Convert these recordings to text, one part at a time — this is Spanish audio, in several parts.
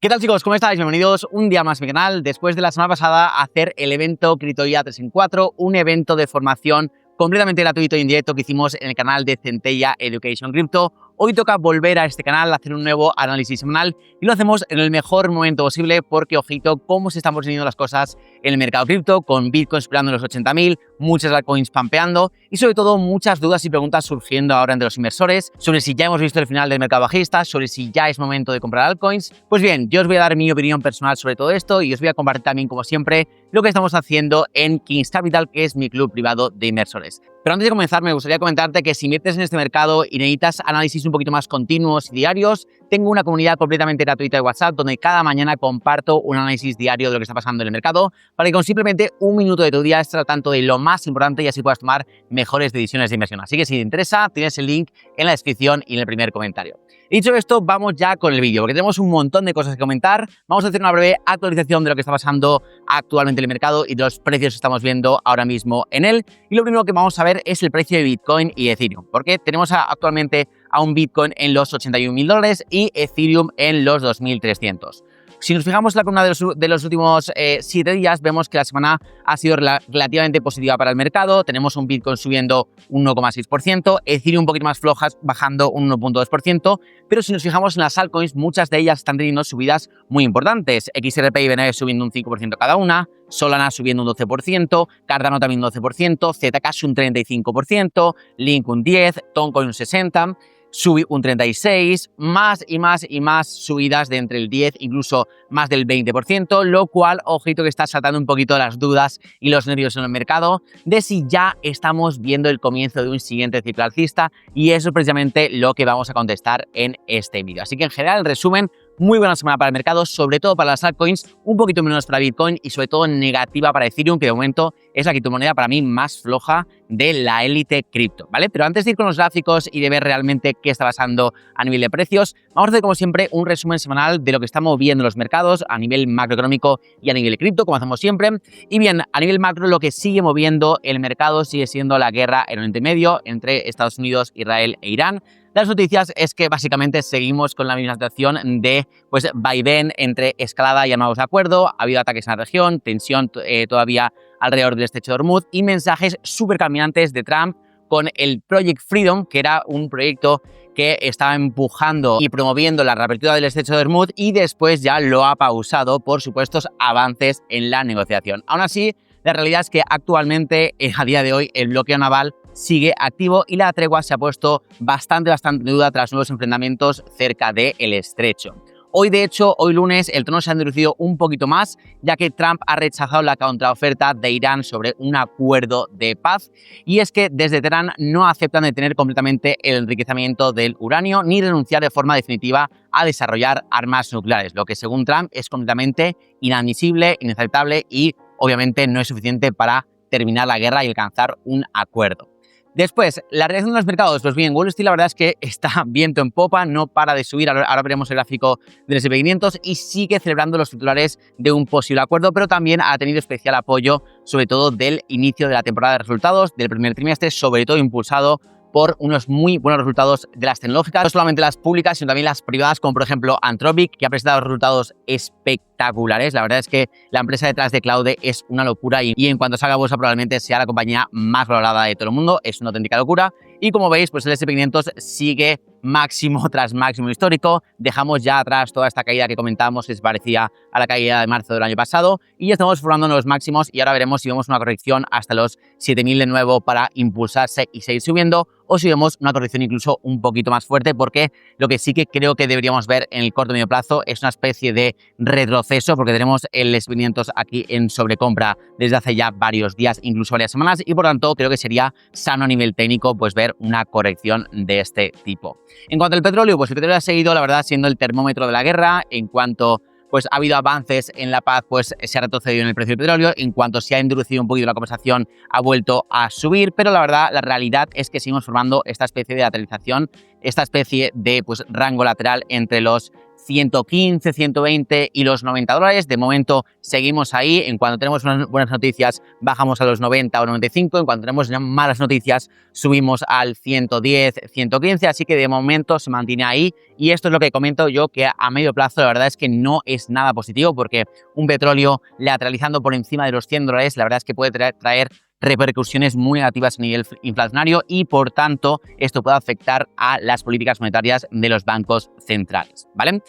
¿Qué tal, chicos? ¿Cómo estáis? Bienvenidos un día más a mi canal. Después de la semana pasada hacer el evento CryptoIA 3 en 4, un evento de formación completamente gratuito e indirecto que hicimos en el canal de Centella Education Crypto. Hoy toca volver a este canal, hacer un nuevo análisis semanal y lo hacemos en el mejor momento posible porque, ojito, cómo se están poniendo las cosas en el mercado cripto, con Bitcoin superando los 80.000, muchas altcoins pampeando y sobre todo muchas dudas y preguntas surgiendo ahora entre los inversores sobre si ya hemos visto el final del mercado bajista, sobre si ya es momento de comprar altcoins. Pues bien, yo os voy a dar mi opinión personal sobre todo esto y os voy a compartir también, como siempre, lo que estamos haciendo en Kings Capital, que es mi club privado de inversores. Pero antes de comenzar, me gustaría comentarte que si inviertes en este mercado y necesitas análisis un poquito más continuos y diarios, tengo una comunidad completamente gratuita de WhatsApp donde cada mañana comparto un análisis diario de lo que está pasando en el mercado para que con simplemente un minuto de tu día estés al tanto de lo más importante y así puedas tomar mejores decisiones de inversión. Así que si te interesa, tienes el link en la descripción y en el primer comentario. Dicho esto, vamos ya con el vídeo, porque tenemos un montón de cosas que comentar. Vamos a hacer una breve actualización de lo que está pasando actualmente en el mercado y de los precios que estamos viendo ahora mismo en él. Y lo primero que vamos a ver es el precio de Bitcoin y Ethereum, porque tenemos actualmente a un Bitcoin en los $81.000 y Ethereum en los 2.300. Si nos fijamos en la columna de los últimos 7 días, vemos que la semana ha sido relativamente positiva para el mercado. Tenemos un Bitcoin subiendo un 1,6%, Ethereum un poquito más flojas, bajando un 1,2%, pero si nos fijamos en las altcoins, muchas de ellas están teniendo subidas muy importantes. XRP y BNB subiendo un 5% cada una, Solana subiendo un 12%, Cardano también un 12%, Zcash un 35%, Link un 10%, Toncoin un 60%, Subi un 36%, más y más subidas de entre el 10, incluso más del 20%, lo cual, ojito, que está saltando un poquito las dudas y los nervios en el mercado de si ya estamos viendo el comienzo de un siguiente ciclo alcista, y eso es precisamente lo que vamos a contestar en este vídeo. Así que, en general, en resumen, muy buena semana para el mercado, sobre todo para las altcoins, un poquito menos para Bitcoin y sobre todo negativa para Ethereum, que de momento es la criptomoneda para mí más floja de la élite cripto, ¿vale? Pero antes de ir con los gráficos y de ver realmente qué está pasando a nivel de precios, vamos a hacer, como siempre, un resumen semanal de lo que está moviendo los mercados a nivel macroeconómico y a nivel cripto, como hacemos siempre. Y bien, a nivel macro, lo que sigue moviendo el mercado sigue siendo la guerra en Oriente Medio entre Estados Unidos, Israel e Irán. Las noticias es que básicamente seguimos con la misma situación de vaivén entre escalada y nuevos de acuerdo. Ha habido ataques en la región, tensión todavía alrededor del estrecho de Hormuz y mensajes súper cambiantes de Trump con el Project Freedom, que era un proyecto que estaba empujando y promoviendo la reapertura del estrecho de Hormuz y después ya lo ha pausado por supuestos avances en la negociación. Aún así, la realidad es que actualmente, a día de hoy, el bloqueo naval sigue activo y la tregua se ha puesto bastante en duda tras nuevos enfrentamientos cerca del estrecho. Hoy, de hecho, hoy lunes, el tono se ha endurecido un poquito más, ya que Trump ha rechazado la contraoferta de Irán sobre un acuerdo de paz, y es que desde Teherán no aceptan detener completamente el enriquecimiento del uranio ni renunciar de forma definitiva a desarrollar armas nucleares, lo que según Trump es completamente inadmisible, inaceptable y obviamente no es suficiente para terminar la guerra y alcanzar un acuerdo. Después, la reacción de los mercados. Pues bien, Wall Street la verdad es que está viento en popa, no para de subir. Ahora veremos el gráfico del S&P 500 y sigue celebrando los titulares de un posible acuerdo, pero también ha tenido especial apoyo, sobre todo del inicio de la temporada de resultados del primer trimestre, sobre todo impulsado por unos muy buenos resultados de las tecnológicas, no solamente las públicas, sino también las privadas, como por ejemplo Anthropic, que ha presentado resultados espectaculares. La verdad es que la empresa detrás de Claude es una locura y en cuanto salga a bolsa probablemente sea la compañía más valorada de todo el mundo. Es una auténtica locura. Y como veis, pues el S&P 500 sigue máximo tras máximo histórico. Dejamos ya atrás toda esta caída que comentábamos que se parecía a la caída de marzo del año pasado y ya estamos formando nuevos máximos y ahora veremos si vemos una corrección hasta los 7.000 de nuevo para impulsarse y seguir subiendo, o si vemos una corrección incluso un poquito más fuerte, porque lo que sí que creo que deberíamos ver en el corto y medio plazo es una especie de retroceso, porque tenemos el S&P 500 aquí en sobrecompra desde hace ya varios días, incluso varias semanas, y por tanto creo que sería sano a nivel técnico pues ver una corrección de este tipo. En cuanto al petróleo, pues el petróleo ha seguido, la verdad, siendo el termómetro de la guerra. En cuanto pues ha habido avances en la paz, pues se ha retrocedido en el precio del petróleo. En cuanto se ha endurecido un poquito la conversación, ha vuelto a subir, pero la verdad, la realidad es que seguimos formando esta especie de lateralización, esta especie de rango lateral entre los 115, 120 y los $90. De momento seguimos ahí. En cuanto tenemos unas buenas noticias, bajamos a los 90 o 95. En cuanto tenemos malas noticias, subimos al 110, 115. Así que de momento se mantiene ahí. Y esto es lo que comento yo, que a medio plazo la verdad es que no es nada positivo, porque un petróleo lateralizando por encima de los $100, la verdad es que puede traer repercusiones muy negativas a nivel inflacionario y, por tanto, esto puede afectar a las políticas monetarias de los bancos centrales, ¿vale?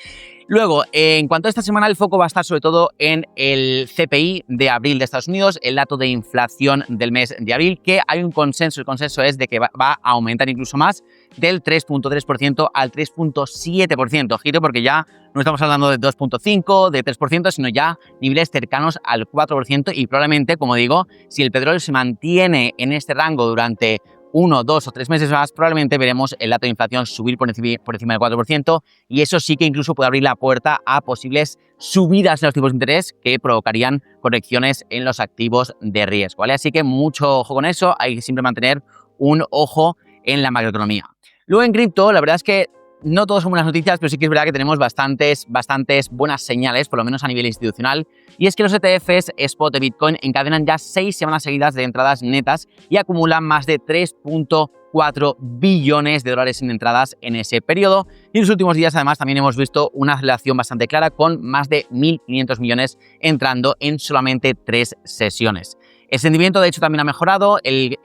Luego, en cuanto a esta semana, el foco va a estar sobre todo en el CPI de abril de Estados Unidos, el dato de inflación del mes de abril, que hay un consenso. El consenso es de que va a aumentar incluso más, del 3.3% al 3.7%. Ojito, porque ya no estamos hablando de 2.5%, de 3%, sino ya niveles cercanos al 4%. Y probablemente, como digo, si el petróleo se mantiene en este rango durante 1, 2 o 3 meses más, probablemente veremos el dato de inflación subir por encima del 4%, y eso sí que incluso puede abrir la puerta a posibles subidas en los tipos de interés que provocarían correcciones en los activos de riesgo, ¿vale? Así que mucho ojo con eso, hay que siempre mantener un ojo en la macroeconomía. Luego en cripto, la verdad es que no todos son buenas noticias, pero sí que es verdad que tenemos bastantes buenas señales, por lo menos a nivel institucional, y es que los ETFs spot de Bitcoin encadenan ya 6 semanas seguidas de entradas netas y acumulan más de 3.4 billones de dólares en entradas en ese periodo. Y en los últimos días, además, también hemos visto una aceleración bastante clara, con más de 1.500 millones entrando en solamente 3 sesiones. El sentimiento, de hecho, también ha mejorado. El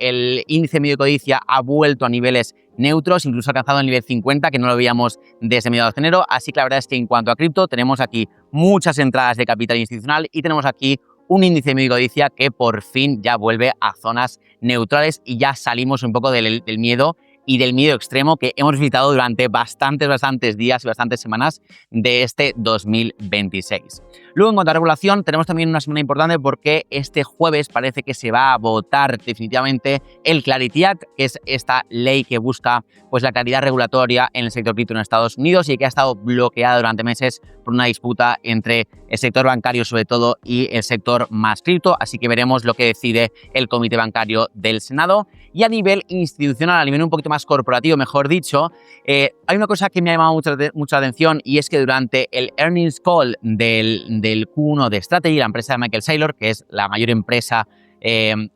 índice medio de codicia ha vuelto a niveles neutros, incluso ha alcanzado el nivel 50, que no lo veíamos desde mediados de enero. Así que la verdad es que en cuanto a cripto, tenemos aquí muchas entradas de capital institucional y tenemos aquí un índice medio de codicia que por fin ya vuelve a zonas neutrales y ya salimos un poco del miedo y del miedo extremo que hemos visitado durante bastantes días y bastantes semanas de este 2026. Luego, en cuanto a regulación, tenemos también una semana importante porque este jueves parece que se va a votar definitivamente el Clarity Act, que es esta ley que busca pues la claridad regulatoria en el sector cripto en Estados Unidos y que ha estado bloqueada durante meses por una disputa entre el sector bancario sobre todo y el sector más cripto. Así que veremos lo que decide el Comité Bancario del Senado. Y a nivel institucional, a nivel un poquito más corporativo, mejor dicho, hay una cosa que me ha llamado mucha atención, y es que durante el earnings call del Q1 de Strategy, la empresa de Michael Saylor, que es la mayor empresa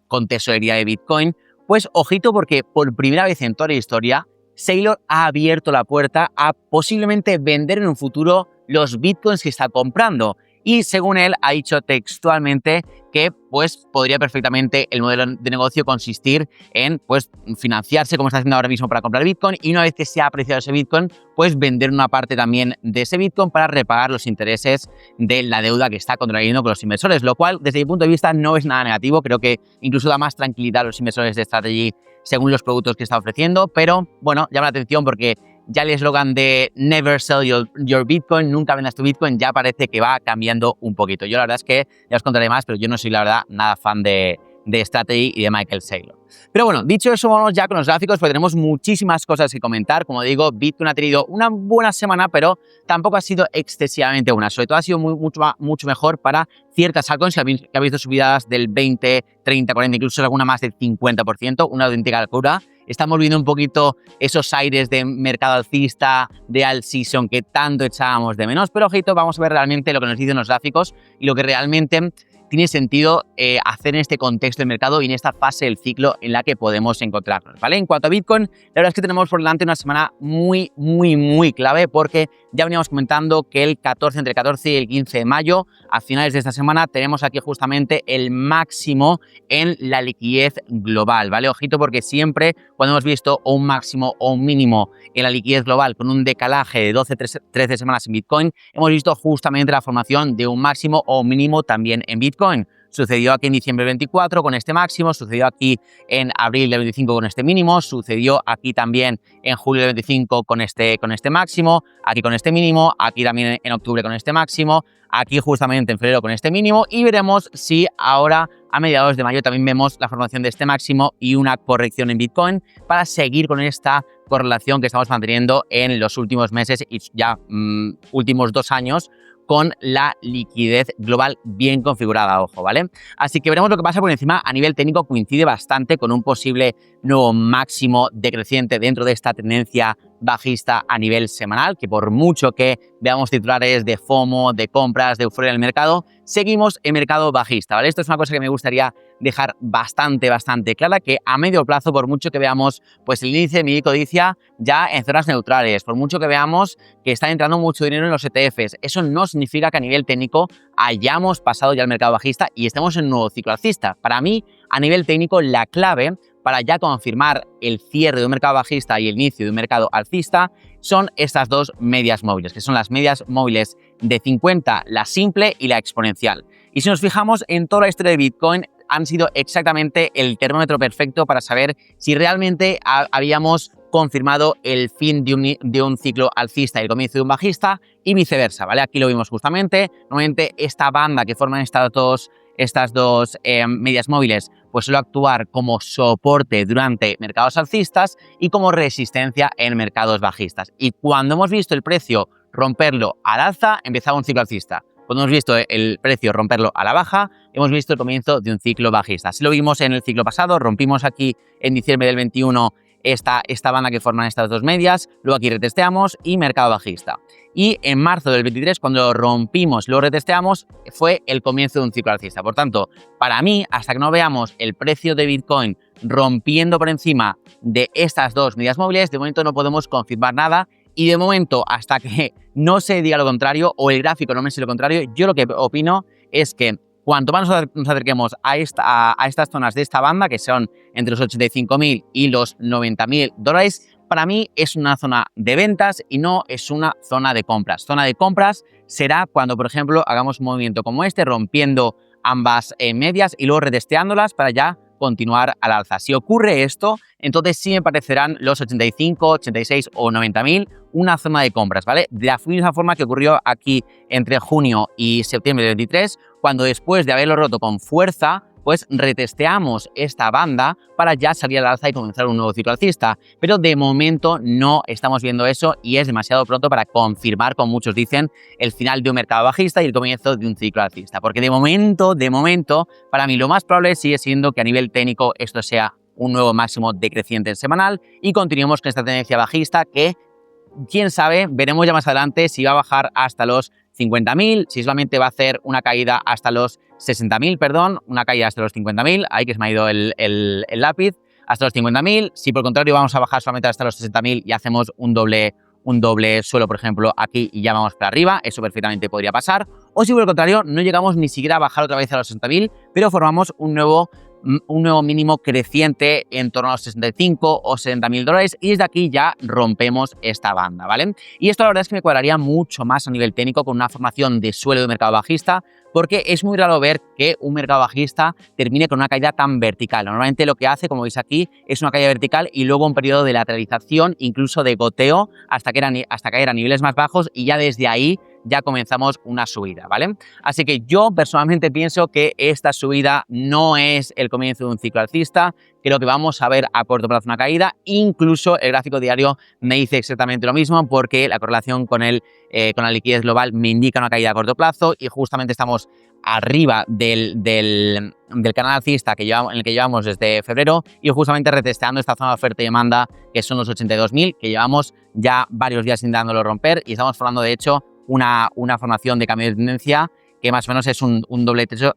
con tesorería de Bitcoin, pues ojito, porque por primera vez en toda la historia, Saylor ha abierto la puerta a posiblemente vender en un futuro los Bitcoins que está comprando. Y según él, ha dicho textualmente que pues podría perfectamente el modelo de negocio consistir en pues financiarse, como está haciendo ahora mismo, para comprar Bitcoin, y una vez que se ha apreciado ese Bitcoin, pues vender una parte también de ese Bitcoin para repagar los intereses de la deuda que está contrayendo con los inversores, lo cual desde mi punto de vista no es nada negativo. Creo que incluso da más tranquilidad a los inversores de Strategy según los productos que está ofreciendo, pero bueno, llama la atención porque ya el eslogan de Never Sell your Bitcoin, nunca vendas tu Bitcoin, ya parece que va cambiando un poquito. Yo la verdad es que ya os contaré más, pero yo no soy la verdad nada fan de Strategy y de Michael Saylor. Pero bueno, dicho eso, vamos ya con los gráficos, porque tenemos muchísimas cosas que comentar. Como digo, Bitcoin ha tenido una buena semana, pero tampoco ha sido excesivamente buena. Sobre todo ha sido mucho mejor para ciertas altcoins que ha visto subidas del 20, 30, 40, incluso alguna más del 50%, una auténtica locura. Estamos viendo un poquito esos aires de mercado alcista, de alt season que tanto echábamos de menos, pero ojito, vamos a ver realmente lo que nos dicen los gráficos y lo que realmente tiene sentido hacer en este contexto del mercado y en esta fase del ciclo en la que podemos encontrarnos, ¿vale? En cuanto a Bitcoin, la verdad es que tenemos por delante una semana muy clave, porque ya veníamos comentando que entre el 14 y el 15 de mayo, a finales de esta semana, tenemos aquí justamente el máximo en la liquidez global, ¿vale? Ojito, porque siempre cuando hemos visto un máximo o un mínimo en la liquidez global con un decalaje de 12-13 semanas en Bitcoin, hemos visto justamente la formación de un máximo o un mínimo también en Bitcoin. Sucedió aquí en diciembre del 24 con este máximo, sucedió aquí en abril del 25 con este mínimo, sucedió aquí también en julio del 25 con este máximo, aquí con este mínimo, aquí también en octubre con este máximo, aquí justamente en febrero con este mínimo, y veremos si ahora a mediados de mayo también vemos la formación de este máximo y una corrección en Bitcoin para seguir con esta correlación que estamos manteniendo en los últimos meses y ya últimos 2 años, con la liquidez global bien configurada, ojo, ¿vale? Así que veremos lo que pasa. Por encima, a nivel técnico, coincide bastante con un posible nuevo máximo decreciente dentro de esta tendencia bajista a nivel semanal, que por mucho que veamos titulares de FOMO, de compras, de euforia en el mercado, seguimos en mercado bajista, ¿vale? Esto es una cosa que me gustaría dejar bastante clara, que a medio plazo, por mucho que veamos pues el índice de mi codicia ya en zonas neutrales, por mucho que veamos que está entrando mucho dinero en los ETFs, eso no significa que a nivel técnico hayamos pasado ya al mercado bajista y estemos en un nuevo ciclo alcista. Para mí, a nivel técnico, la clave para ya confirmar el cierre de un mercado bajista y el inicio de un mercado alcista son estas dos medias móviles, que son las medias móviles de 50, la simple y la exponencial. Y si nos fijamos en toda la historia de Bitcoin, han sido exactamente el termómetro perfecto para saber si realmente habíamos confirmado el fin de un ciclo alcista y el comienzo de un bajista y viceversa, ¿vale? Aquí lo vimos justamente. Normalmente esta banda que forman estas dos medias móviles pues suele actuar como soporte durante mercados alcistas y como resistencia en mercados bajistas. Y cuando hemos visto el precio romperlo al alza, empezaba un ciclo alcista. Cuando hemos visto el precio romperlo a la baja, hemos visto el comienzo de un ciclo bajista. Así lo vimos en el ciclo pasado, rompimos aquí en diciembre del 21 esta banda que forman estas dos medias, luego aquí retesteamos y mercado bajista. Y en marzo del 23, cuando rompimos, luego retesteamos, fue el comienzo de un ciclo alcista. Por tanto, para mí, hasta que no veamos el precio de Bitcoin rompiendo por encima de estas dos medias móviles, de momento no podemos confirmar nada. Y de momento, hasta que no se diga lo contrario o el gráfico no me diga lo contrario, yo lo que opino es que cuanto más nos acerquemos a estas zonas de esta banda, que son entre los 85.000 y los 90.000 dólares, para mí es una zona de ventas y no es una zona de compras. Zona de compras será cuando, por ejemplo, hagamos un movimiento como este, rompiendo ambas medias y luego retesteándolas para ya continuar al alza. Si ocurre esto, entonces sí me parecerán los 85, 86 o 90.000 una zona de compras, ¿vale? De la misma forma que ocurrió aquí entre junio y septiembre del 23, cuando después de haberlo roto con fuerza, pues retesteamos esta banda para ya salir al alza y comenzar un nuevo ciclo alcista. Pero de momento no estamos viendo eso y es demasiado pronto para confirmar, como muchos dicen, el final de un mercado bajista y el comienzo de un ciclo alcista. Porque de momento, para mí lo más probable sigue siendo que a nivel técnico esto sea un nuevo máximo decreciente semanal y continuemos con esta tendencia bajista que, quién sabe, veremos ya más adelante si va a bajar hasta los 50.000, si solamente va a hacer una caída hasta los 60.000, perdón, una caída hasta los 50.000, ahí que se me ha ido el lápiz, hasta los 50.000, si por el contrario vamos a bajar solamente hasta los 60.000 y hacemos un doble suelo, por ejemplo, aquí y ya vamos para arriba, eso perfectamente podría pasar, o si por el contrario no llegamos ni siquiera a bajar otra vez a los 60.000, pero formamos un nuevo mínimo creciente en torno a los 65 o 70.000 dólares y desde aquí ya rompemos esta banda, ¿vale? Y esto la verdad es que me cuadraría mucho más a nivel técnico con una formación de suelo de mercado bajista, porque es muy raro ver que un mercado bajista termine con una caída tan vertical. Normalmente lo que hace, como veis aquí, es una caída vertical y luego un periodo de lateralización, incluso de goteo, hasta caer a niveles más bajos y ya desde ahí ya comenzamos una subida, ¿vale? Así que yo personalmente pienso que esta subida no es el comienzo de un ciclo alcista, creo que vamos a ver a corto plazo una caída, incluso el gráfico diario me dice exactamente lo mismo porque la correlación con la liquidez global me indica una caída a corto plazo y justamente estamos arriba del canal alcista en el que llevamos desde febrero y justamente retesteando esta zona de oferta y demanda que son los 82.000 que llevamos ya varios días intentándolo romper y estamos formando de hecho una formación de cambio de tendencia que más o menos es un doble techo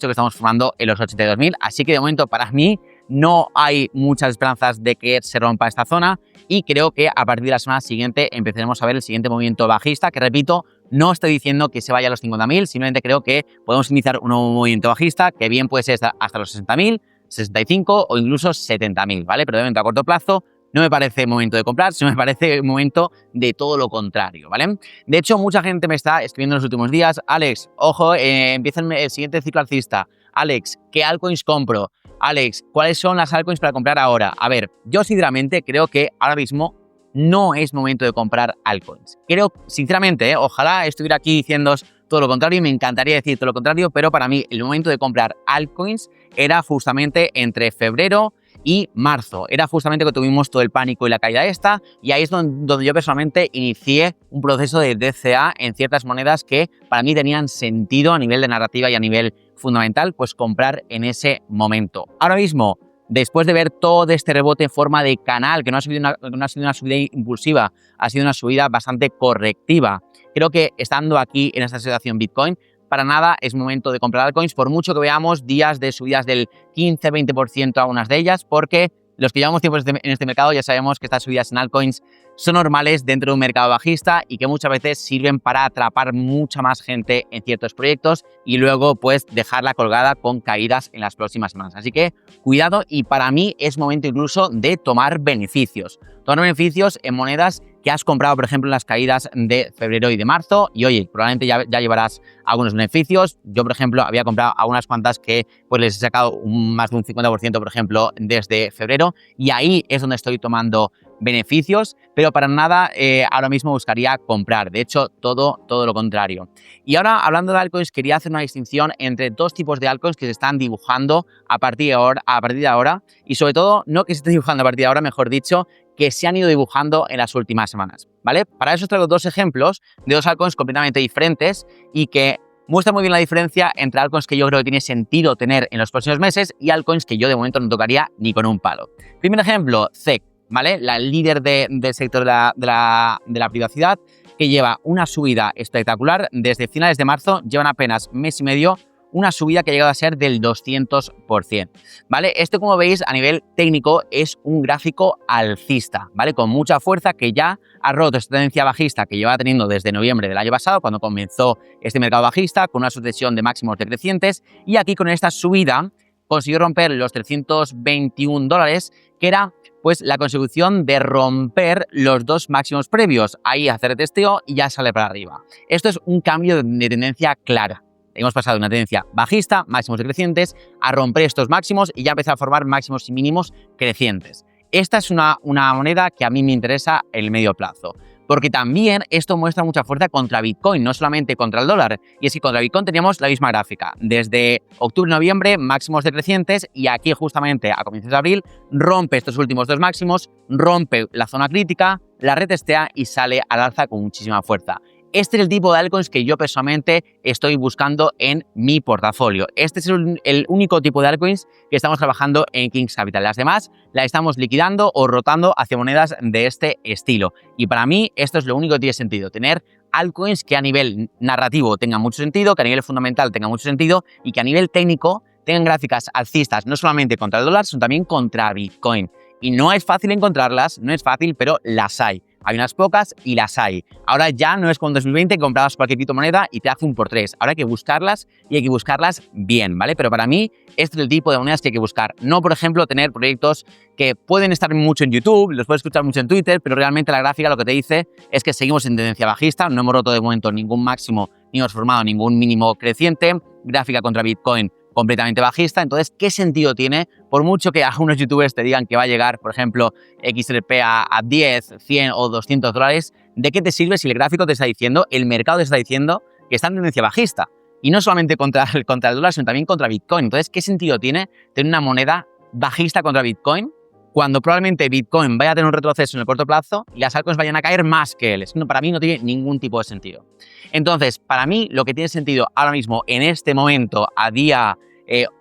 que estamos formando en los 82.000. Así que de momento para mí no hay muchas esperanzas de que se rompa esta zona y creo que a partir de la semana siguiente empezaremos a ver el siguiente movimiento bajista, que repito, no estoy diciendo que se vaya a los 50.000, simplemente creo que podemos iniciar un nuevo movimiento bajista que bien puede ser hasta los 60.000, 65 o incluso 70.000, ¿vale? Pero de momento a corto plazo no me parece momento de comprar, sino me parece momento de todo lo contrario, ¿vale? De hecho, mucha gente me está escribiendo en los últimos días, Alex, ojo, empieza el siguiente ciclo alcista. Alex, ¿qué altcoins compro? Alex, ¿cuáles son las altcoins para comprar ahora? A ver, yo sinceramente creo que ahora mismo no es momento de comprar altcoins. Creo, sinceramente, ojalá estuviera aquí diciéndoos todo lo contrario y me encantaría decir todo lo contrario, pero para mí el momento de comprar altcoins era justamente entre febrero y marzo. Era justamente que tuvimos todo el pánico y la caída esta y ahí es donde yo personalmente inicié un proceso de DCA en ciertas monedas que para mí tenían sentido a nivel de narrativa y a nivel fundamental, pues comprar en ese momento. Ahora mismo después de ver todo este rebote en forma de canal, que no ha sido una subida impulsiva, ha sido una subida bastante correctiva. Creo que estando aquí en esta situación Bitcoin, para nada es momento de comprar altcoins, por mucho que veamos días de subidas del 15-20% a algunas de ellas, porque los que llevamos tiempo en este mercado ya sabemos que estas subidas en altcoins son normales dentro de un mercado bajista y que muchas veces sirven para atrapar mucha más gente en ciertos proyectos y luego pues dejarla colgada con caídas en las próximas semanas. Así que cuidado, y para mí es momento incluso de tomar beneficios. Tomar beneficios en monedas que has comprado, por ejemplo, en las caídas de febrero y de marzo, y oye, probablemente ya llevarás algunos beneficios. Yo, por ejemplo, había comprado a unas cuantas que pues les he sacado más de un 50%, por ejemplo, desde febrero, y ahí es donde estoy tomando beneficios, pero para nada ahora mismo buscaría comprar. De hecho, todo lo contrario. Y ahora, hablando de altcoins, quería hacer una distinción entre dos tipos de altcoins que se están dibujando a partir de ahora, y sobre todo, no que se estén dibujando a partir de ahora, mejor dicho, que se han ido dibujando en las últimas semanas, ¿vale? Para eso os traigo dos ejemplos de dos altcoins completamente diferentes y que muestran muy bien la diferencia entre altcoins que yo creo que tiene sentido tener en los próximos meses y altcoins que yo de momento no tocaría ni con un palo. Primer ejemplo, ZEC, ¿vale? La líder del sector de la privacidad, que lleva una subida espectacular desde finales de marzo, llevan apenas mes y medio, una subida que ha llegado a ser del 200%, ¿vale? Esto, como veis, a nivel técnico es un gráfico alcista, ¿vale? Con mucha fuerza, que ya ha roto esta tendencia bajista que lleva teniendo desde noviembre del año pasado, cuando comenzó este mercado bajista, con una sucesión de máximos decrecientes, y aquí con esta subida consiguió romper los $321, que era pues la consecución de romper los dos máximos previos. Ahí hacer testeo y ya sale para arriba. Esto es un cambio de tendencia clara. Hemos pasado de una tendencia bajista, máximos decrecientes, a romper estos máximos y ya empezar a formar máximos y mínimos crecientes. Esta es una moneda que a mí me interesa en el medio plazo, porque también esto muestra mucha fuerza contra Bitcoin, no solamente contra el dólar. Y es que contra Bitcoin teníamos la misma gráfica. Desde octubre-noviembre, máximos decrecientes, y aquí justamente a comienzos de abril rompe estos últimos dos máximos, rompe la zona crítica, la retestea y sale al alza con muchísima fuerza. Este es el tipo de altcoins que yo personalmente estoy buscando en mi portafolio. Este es el único tipo de altcoins que estamos trabajando en Kings Capital. Las demás las estamos liquidando o rotando hacia monedas de este estilo. Y para mí esto es lo único que tiene sentido, tener altcoins que a nivel narrativo tengan mucho sentido, que a nivel fundamental tengan mucho sentido y que a nivel técnico tengan gráficas alcistas no solamente contra el dólar, sino también contra Bitcoin. Y no es fácil encontrarlas, no es fácil, pero las hay. Hay unas pocas y las hay. Ahora ya no es como en 2020 que comprabas cualquier criptomoneda y te hace un por tres. Ahora hay que buscarlas y hay que buscarlas bien, ¿vale? Pero para mí, este es el tipo de monedas que hay que buscar. No, por ejemplo, tener proyectos que pueden estar mucho en YouTube, los puedes escuchar mucho en Twitter, pero realmente la gráfica lo que te dice es que seguimos en tendencia bajista, no hemos roto de momento ningún máximo ni hemos formado ningún mínimo creciente. Gráfica contra Bitcoin completamente bajista. Entonces, ¿qué sentido tiene? Por mucho que algunos youtubers te digan que va a llegar, por ejemplo, XRP a 10, 100 o $200, ¿de qué te sirve si el gráfico te está diciendo, el mercado te está diciendo que está en tendencia bajista? Y no solamente contra el dólar, sino también contra Bitcoin. Entonces, ¿qué sentido tiene tener una moneda bajista contra Bitcoin cuando probablemente Bitcoin vaya a tener un retroceso en el corto plazo y las altcoins vayan a caer más que él? Para mí no tiene ningún tipo de sentido. Entonces, para mí lo que tiene sentido ahora mismo, en este momento, a día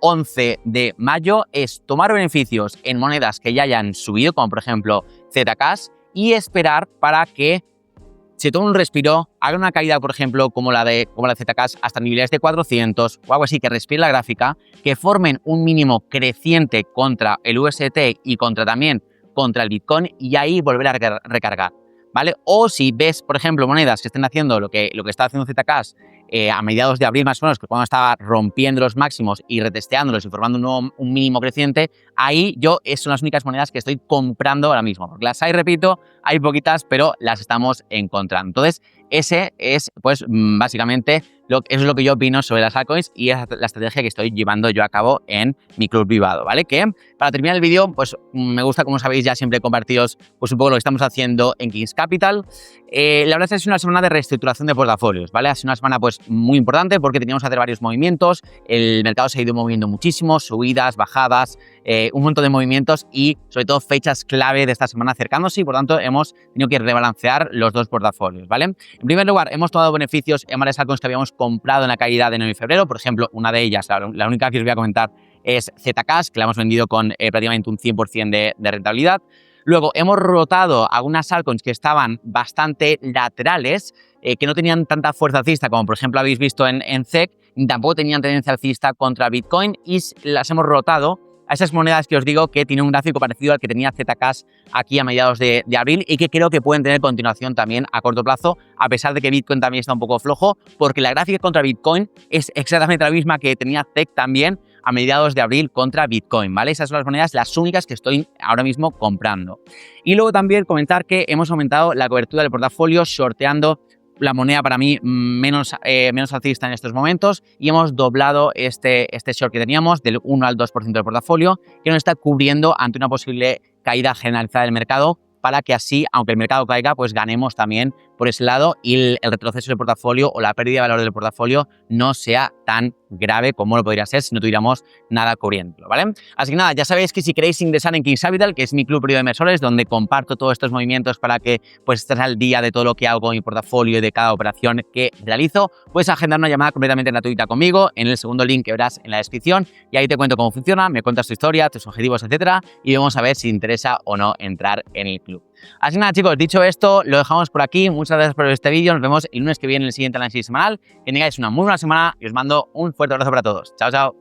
11 de mayo, es tomar beneficios en monedas que ya hayan subido, como por ejemplo Zcash, y esperar para que se tome un respiro, haga una caída, por ejemplo, como la de Zcash, hasta niveles de 400 o algo así, que respire la gráfica, que formen un mínimo creciente contra el UST y también contra el Bitcoin, y ahí volver a recargar, ¿vale? O si ves, por ejemplo, monedas que estén haciendo lo que está haciendo Zcash a mediados de abril más o menos, que cuando estaba rompiendo los máximos y retesteándolos y formando un mínimo creciente, ahí son las únicas monedas que estoy comprando ahora mismo. Porque las hay, repito, hay poquitas, pero las estamos encontrando. Entonces, ese es, pues, básicamente, eso es lo que yo opino sobre las altcoins y es la estrategia que estoy llevando yo a cabo en mi club privado, ¿vale? Que para terminar el vídeo, pues me gusta, como sabéis, ya siempre compartiros pues un poco lo que estamos haciendo en Kings Capital. La verdad es que es una semana de reestructuración de portafolios, ¿vale? Ha sido una semana pues muy importante porque teníamos que hacer varios movimientos, el mercado se ha ido moviendo muchísimo, subidas, bajadas, un montón de movimientos y sobre todo fechas clave de esta semana acercándose y por tanto hemos tenido que rebalancear los dos portafolios, ¿vale? En primer lugar, hemos tomado beneficios en varias altcoins que habíamos comprado en la caída de enero y febrero. Por ejemplo, una de ellas, la única que os voy a comentar es Zcash, que la hemos vendido con prácticamente un 100% de rentabilidad. Luego hemos rotado algunas altcoins que estaban bastante laterales, que no tenían tanta fuerza alcista como por ejemplo habéis visto en ZEC, ni tampoco tenían tendencia alcista contra Bitcoin, y las hemos rotado a esas monedas que os digo que tienen un gráfico parecido al que tenía Zcash aquí a mediados de abril y que creo que pueden tener continuación también a corto plazo, a pesar de que Bitcoin también está un poco flojo, porque la gráfica contra Bitcoin es exactamente la misma que tenía ZEC también a mediados de abril contra Bitcoin, ¿vale? Esas son las monedas las únicas que estoy ahora mismo comprando. Y luego también comentar que hemos aumentado la cobertura del portafolio shorteando la moneda para mí menos alcista en estos momentos, y hemos doblado este short que teníamos del 1 al 2% del portafolio, que nos está cubriendo ante una posible caída generalizada del mercado, para que así, aunque el mercado caiga, pues ganemos también por ese lado y el retroceso del portafolio o la pérdida de valor del portafolio no sea tan grave como lo podría ser si no tuviéramos nada cubriéndolo, ¿vale? Así que nada, ya sabéis que si queréis ingresar en Kings Capital, que es mi club privado de inversores, donde comparto todos estos movimientos para que pues estés al día de todo lo que hago con mi portafolio y de cada operación que realizo, puedes agendar una llamada completamente gratuita conmigo en el segundo link que verás en la descripción, y ahí te cuento cómo funciona, me cuentas tu historia, tus objetivos, etcétera, y vamos a ver si te interesa o no entrar en el club. Así que nada, chicos, dicho esto, lo dejamos por aquí. Muchas gracias por ver este vídeo. Nos vemos el lunes que viene en el siguiente análisis semanal. Que tengáis una muy buena semana y os mando un fuerte abrazo para todos. Chao, chao.